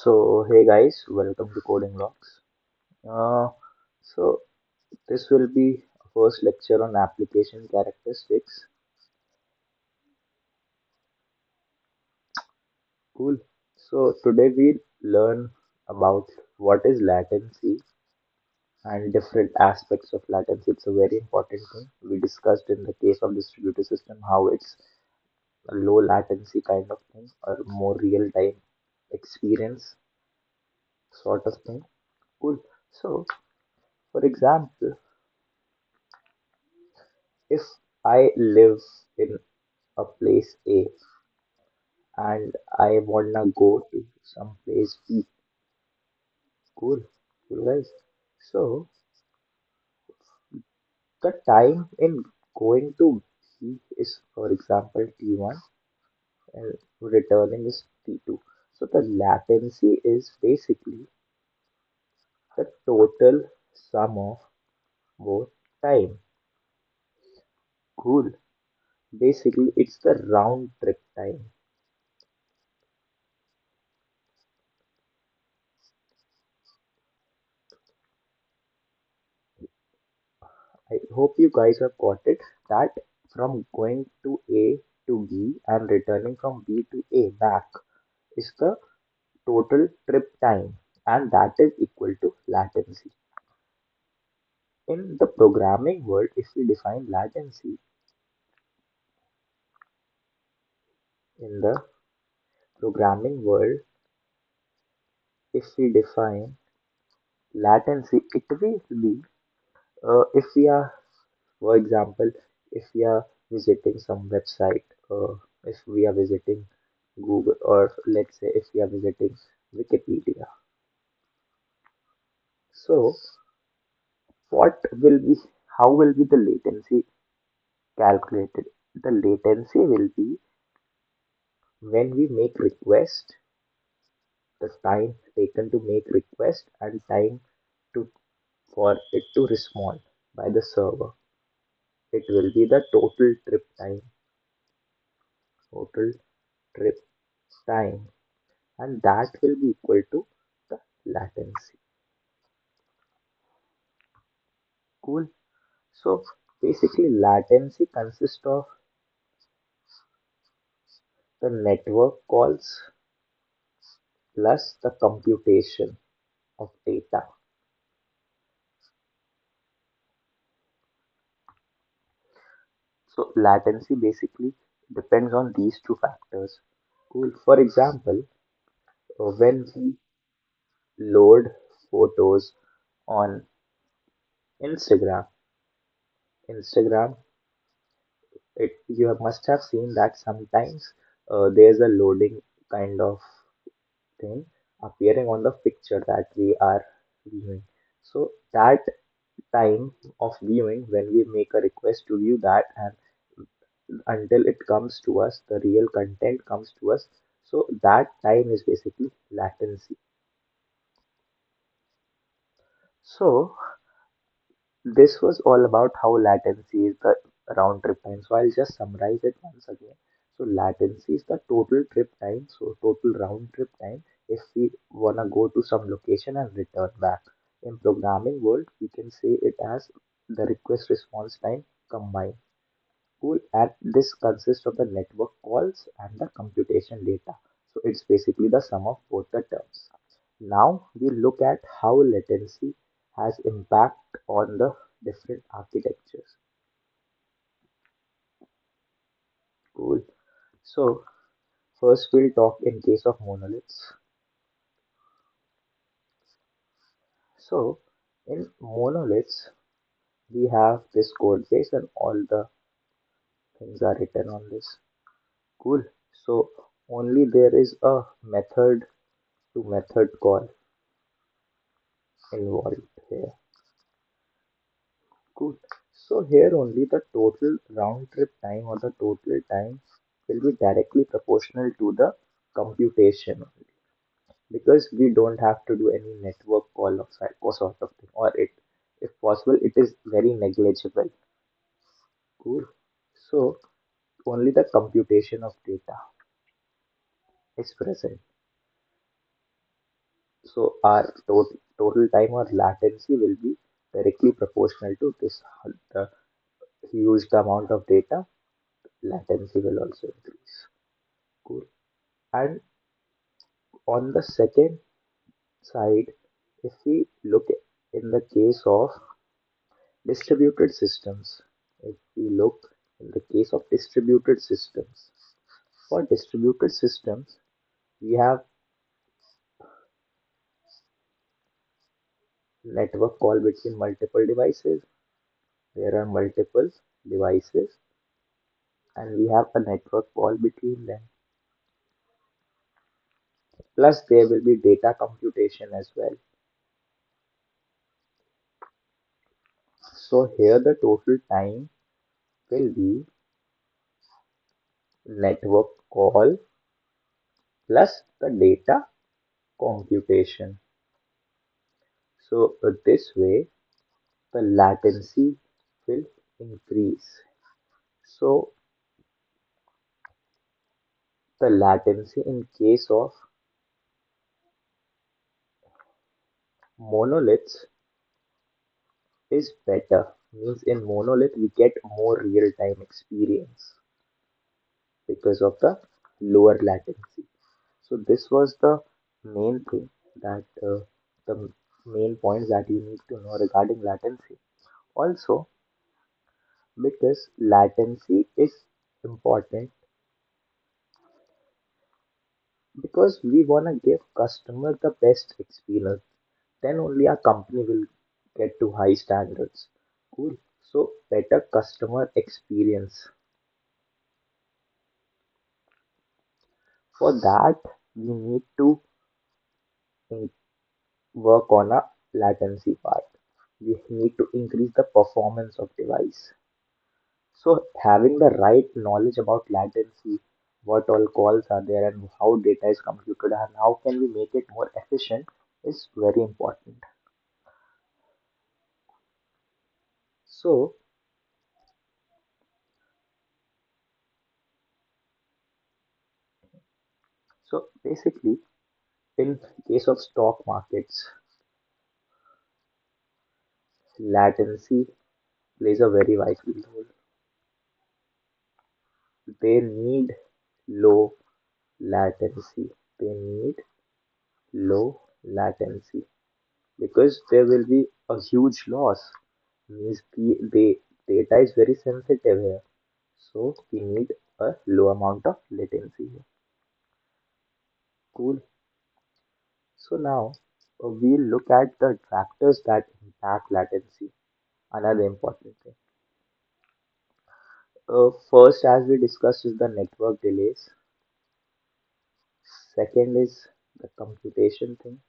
So, hey guys, welcome to Coding Logs. Uh, so, this will be first lecture on application characteristics. Cool. So, today we learn about what is latency and different aspects of latency. It's a very important thing. We discussed in the case of distributed system how it's a low latency kind of thing or more real time experience sort of thing. Cool. So, for example, if I live in a place A and I wanna go to some place B. Cool, cool guys. So the time in going to B is, for example, T1 and returning is T2. So the latency is basically the total sum of both time. Cool. Basically, it's the round trip time. I hope you guys have got it that from going to A to B and returning from B to A back is the total trip time, and that is equal to latency. In the programming world, if we define latency in the programming world, if we define latency, it will be if we are, for example, if we are visiting some website, if we are visiting Google, or let's say if we are visiting Wikipedia. So, what will be, how will be the latency calculated? The latency will be when we make request, the time taken to make request and time to for it to respond by the server. It will be the total trip time, total trip time, and that will be equal to the latency. Cool. So basically, latency consists of the network calls plus the computation of data. So latency basically depends on these two factors. Cool. For example, when we load photos on Instagram, Instagram, you must have seen that sometimes there's a loading kind of thing appearing on the picture that we are viewing. So that time of viewing when we make a request to view that and until it comes to us, the real content comes to us. So that time is basically latency. So this was all about how latency is the round trip time. So I'll just summarize it once again. So latency is the total trip time, so total round trip time if we wanna go to some location and return back. In programming world, we can say it as the request response time combined. Cool. And this consists of the network calls and the computation data. So it's basically the sum of both the terms. Now we look at how latency has impact on the different architectures. Cool. So first we'll talk in case of monoliths. So in monoliths, we have this code base and all the things are written on this. Cool. So only there is a method to method call involved here. Cool. So here only the total round trip time or the total time will be directly proportional to the computation only, because we don't have to do any network call or sort of thing, or it, if possible, it is very negligible. Cool. So only the computation of data is present. So our total time or latency will be directly proportional to this. The huge amount of data, latency will also increase. Cool. And on the second side, if we look in the case of distributed systems, if we look in the case of distributed systems, for distributed systems, we have network call between multiple devices. There are multiple devices, and we have a network call between them. Plus, there will be data computation as well. So here the total time will be network call plus the data computation. So this way the latency will increase. So the latency in case of monoliths is better. Means in monolith we get more real time experience because of the lower latency. So this was the main thing that the main points that you need to know regarding latency. Also, because latency is important because we want to give customer the best experience, then only our company will get to high standards. Cool. So better customer experience. For that, we need to in- work on a latency part. We need to increase the performance of device. So having the right knowledge about latency, what all calls are there and how data is computed and how can we make it more efficient is very important. So, so basically, in case of stock markets, latency plays a very vital role. They need low latency. They need low latency because there will be a huge loss. Means the data is very sensitive here, so we need a low amount of latency here. Cool. So now we'll look at the factors that impact latency. Another important thing. First, as we discussed, is the network delays. Second is the computation thing.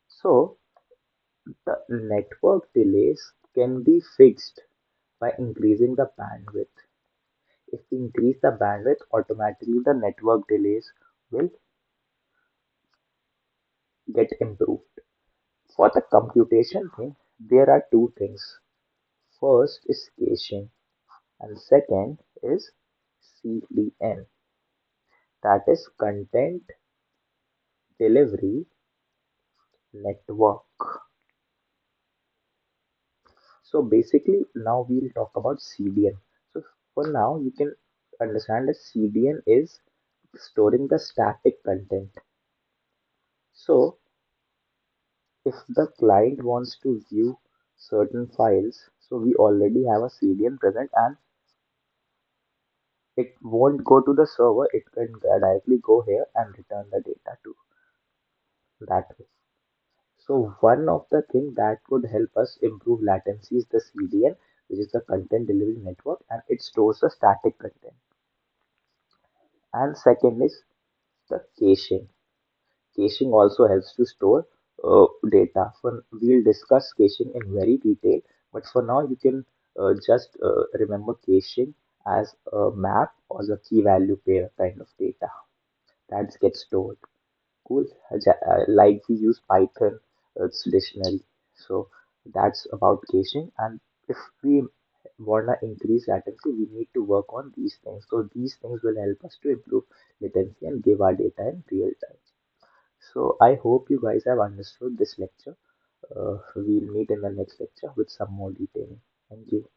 So the network delays can be fixed by increasing the bandwidth. If we increase the bandwidth, automatically the network delays will get improved. For the computation thing, there are two things. First is caching, and second is CDN, that is content delivery network. So basically, now we'll talk about CDN. So for now, you can understand that CDN is storing the static content. So if the client wants to view certain files, so we already have a CDN present and it won't go to the server, it can directly go here and return the data to that way. So one of the things that could help us improve latency is the CDN, which is the content delivery network, and it stores the static content. And second is the caching. Caching also helps to store data. We'll discuss caching in very detail, but for now you can just remember caching as a map or the key value pair kind of data that gets stored. Cool. Like we use Python, it's dictionary. So that's about caching. And if we wanna increase latency, we need to work on these things. So these things will help us to improve latency and give our data in real time. So I hope you guys have understood this lecture. We'll meet in the next lecture with some more detailing. Thank you.